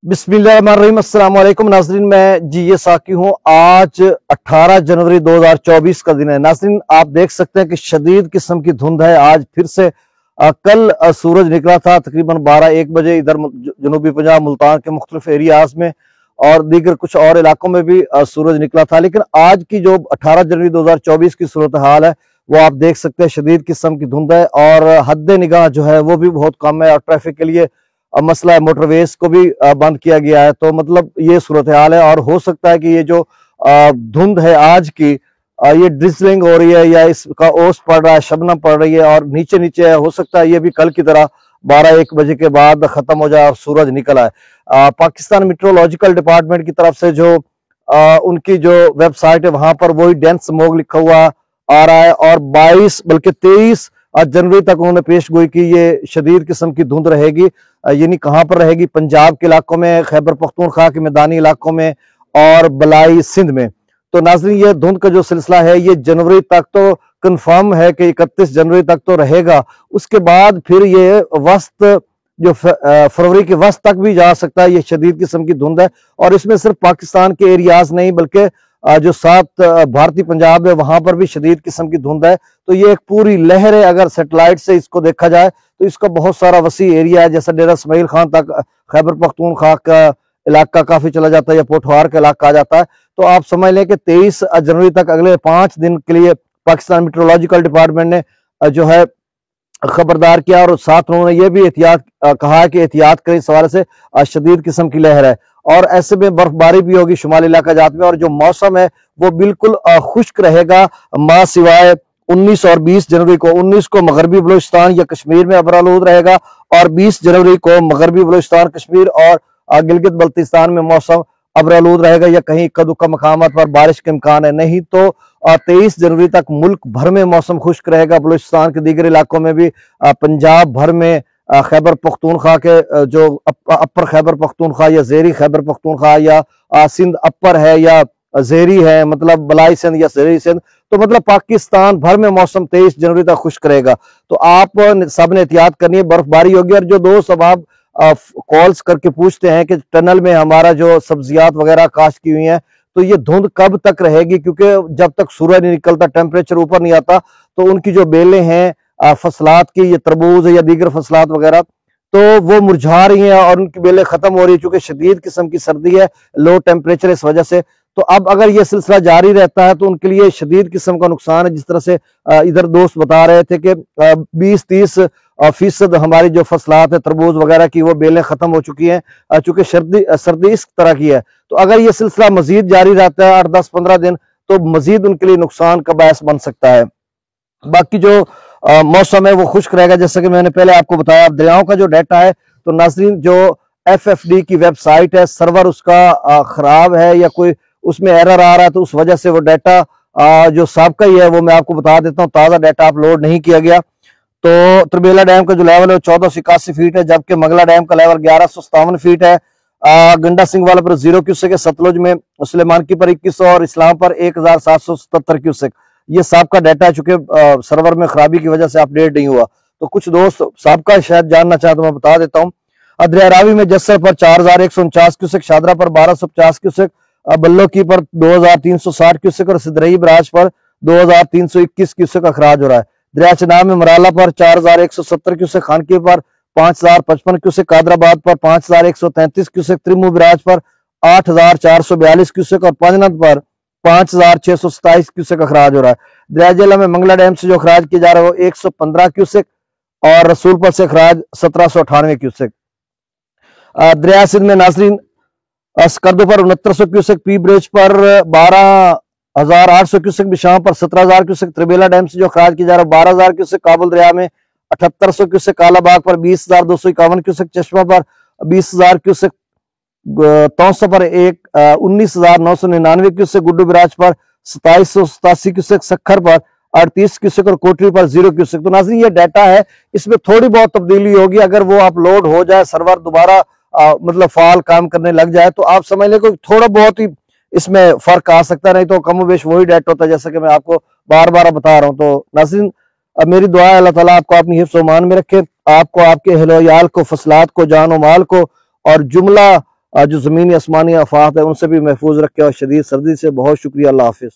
बिस्मिल्लाहिर्रहमानिर्रहीम। अस्सलाम वालेकुम नाज़रीन, मैं जी ये साकी हूँ। आज 18 जनवरी 2024 का दिन है। नाज़रीन, आप देख सकते हैं कि शदीद किस्म की धुंध है। आज फिर से कल सूरज निकला था तकरीबन 12-1 बजे इधर जनूबी पंजाब मुल्तान के मुख्तलिफ एरियाज में और दीगर कुछ और इलाकों में भी सूरज निकला था। लेकिन आज की जो 18 जनवरी 2024 की सूरत हाल है वो आप देख सकते हैं, शदीद किस्म की धुंध है और हद निगाह जो है वो भी बहुत कम है और ट्रैफिक के लिए मसला है, मोटरवेज को भी बंद किया गया है। तो मतलब ये सूरत हाल है और हो सकता है कि ये जो धुंध है आज की, ये ड्रिजलिंग हो रही है या इसका ओस पड़ रहा है, शबनम पड़ रही है और नीचे नीचे है, हो सकता है ये भी कल की तरह 12-1 बजे के बाद खत्म हो जाए और सूरज निकल आए। पाकिस्तान मेट्रोलॉजिकल डिपार्टमेंट की तरफ से जो उनकी जो वेबसाइट है वहां पर वही डेंस स्मॉग लिखा हुआ आ रहा है और 22 बल्कि 23 जनवरी तक उन्होंने पेश गोई की ये शदीद किस्म की धुंध रहेगी। यानी कहाँ पर रहेगी? पंजाब के इलाकों में, खैबर पख्तूनख्वा के मैदानी इलाकों में और बलाई सिंध में। तो नाज़रीन, ये धुंध का जो सिलसिला है ये जनवरी तक तो कंफर्म है कि 31 जनवरी तक तो रहेगा। उसके बाद फिर ये वस्त जो फरवरी के वस्त तक भी जा सकता है। ये शदीद किस्म की धुंध है और इसमें सिर्फ पाकिस्तान के एरियाज नहीं बल्कि जो 7 भारतीय पंजाब है वहां पर भी शदीद किस्म की धुंध है। तो ये एक पूरी लहर है। अगर सेटेलाइट से इसको देखा जाए तो इसका बहुत सारा वसी एरिया है, जैसा डेरा इस्माइल खान तक खैबर पख्तूनख्वा का इलाका काफी चला जाता है या पोठवार का इलाका आ जाता है। तो आप समझ लें कि 23 जनवरी तक अगले 5 दिन के लिए पाकिस्तान मेट्रोलॉजिकल डिपार्टमेंट ने जो है खबरदार किया और साथ उन्होंने ये भी एहतियात कहा है कि एहतियात करें, इस हवाले से शदीद किस्म की लहर है और ऐसे में बर्फबारी भी होगी शुमाली इलाका जात में और जो मौसम है वो बिल्कुल खुश्क रहेगा मां सिवाय 19 और 20 जनवरी को। 19 को मगरबी बलूचिस्तान या कश्मीर में अबरालूद रहेगा और 20 जनवरी को मगरबी बलूचिस्तान, कश्मीर और गिलगित बल्तिस्तान में मौसम अबरालूद रहेगा या कहीं इक्का दुक्का मकामात पर बारिश के इम्कान है। नहीं तो 23 जनवरी तक मुल्क भर में मौसम खुश्क रहेगा। बलूचिस्तान के दीगर इलाकों में भी, पंजाब भर में, खैबर पख्तूनख्वा के जो अपर खैबर पख्तूनख्वा या जेरी खैबर पख्तूनख्वा या सिंध अपर है या जेरी है, मतलब बलाई सिंध या जेरी सिंध, तो मतलब पाकिस्तान भर में मौसम 23 जनवरी तक खुश्क रहेगा। तो आप सब ने एहतियात करनी है, बर्फबारी होगी। और जो दोस्त अब आप कॉल्स करके पूछते हैं कि टनल में हमारा जो सब्जियात वगैरह काश्त की हुई हैं तो ये धुंध कब तक रहेगी, क्योंकि जब तक सूरज नहीं निकलता, टेम्परेचर ऊपर नहीं आता, तो उनकी जो बेलें हैं फसलात की, ये तरबूज या दीगर फसलात वगैरह, तो वो मुरझा रही हैं और उनकी बेलें खत्म हो रही है क्योंकि शदीद किस्म की सर्दी है, लो टेम्परेचर इस वजह से। तो अब अगर ये सिलसिला जारी रहता है तो उनके लिए शदीद किस्म का नुकसान है। जिस तरह से इधर दोस्त बता रहे थे कि 20-30% हमारी जो फसलात है तरबूज वगैरह की वो बेलें खत्म हो चुकी हैं चूंकि सर्दी इस तरह की है। तो अगर ये सिलसिला मजीद जारी रहता है 8-10-15 दिन तो मजीद उनके लिए नुकसान का बायस बन सकता है। बाकी जो मौसम है वो खुश्क रहेगा, जैसा कि मैंने पहले आपको बताया। दरियाओं का जो डाटा है तो नाज़रीन, जो FFD की वेबसाइट है, सर्वर उसका खराब है या कोई उसमें एरर आ रहा है, तो उस वजह से वो डाटा जो साबका ही है वो मैं आपको बता देता हूँ, ताज़ा डाटा अपलोड नहीं किया गया। तो त्रिबेला डैम का जो लेवल है 1481 फीट है, जबकि मंगला डैम का लेवल 1157 फीट है। गंडा सिंह वाला पर 0 क्यूसेक है, सतलुज में सुलेमान की पर 2100 और इस्लाम पर 1777 क्यूसेक। ये सबका डाटा है, चूंकि सर्वर में खराबी की वजह से अपडेट नहीं हुआ। तो कुछ दोस्त सबका शायद जानना चाहते, तो मैं बता देता हूँ। दरिया रावी में जस्सर पर 4149 क्यूसेक, शादरा पर 1250 क्यूसेक, बल्लो की पर 2360 क्यूसेक और सिदरई बराज पर 2321 क्यूसेक अखराज हो रहा है। दरिया चनाब में मराला पर 4170 क्यूसेक, खानकी पर 5055 क्यूसेक, कादराबाद पर 5133 क्यूसेक, त्रिमू बराज पर 8442 क्यूसेक और पंजनद पर 5627 क्यूसेक अखराज हो रहा है। दरिया जिला में मंगला डैम से जो अखराज किया जा रहा है वो 115 क्यूसेक और रसूलपुर से अखराज 1798 क्यूसेक। दरिया सिंध में नाजरीन स्कर्दो पर 6900 क्यूसेक, पी ब्रिज पर 12800 क्यूसेक, बिशाम पर 17000 क्यूसेक, त्रिबेला डैम से जो अखराज किया जा रहा है 12000 क्यूसेक, काबुल दरिया में 7800 क्यूसेक, कालाबाग पर 20251 क्यूसेक, चश्मा पर 20000 क्यूसेक, तौसा पर 19999 क्यूसेक, गुड्डू बराज पर 2787 क्यूसेक, सखर पर 38 क्यूसेक और कोटरी पर 0 क्यूसेक। तो नाज़रीन, ये डाटा है, इसमें थोड़ी बहुत तब्दीली होगी। अगर वो अपलोड हो जाए, सर्वर दोबारा मतलब फाल काम करने लग जाए तो आप समझ लें कोई थोड़ा बहुत ही इसमें फर्क आ सकता है, नहीं तो कम बेश वही डाटा होता है जैसा कि मैं आपको बार बार बता रहा हूँ। तो नाज़रीन, मेरी दुआ है अल्लाह ताला आपको अपनी हिफ्ज़ व मान में रखे, आपको, आपके अहल-ओ-याल को, फसलात को, जान और माल को और जुमला जो ज़मीनी आसमानी आफात है उनसे भी महफूज रखे और शदीद सर्दी से। बहुत शुक्रिया, अल्लाह हाफिज़।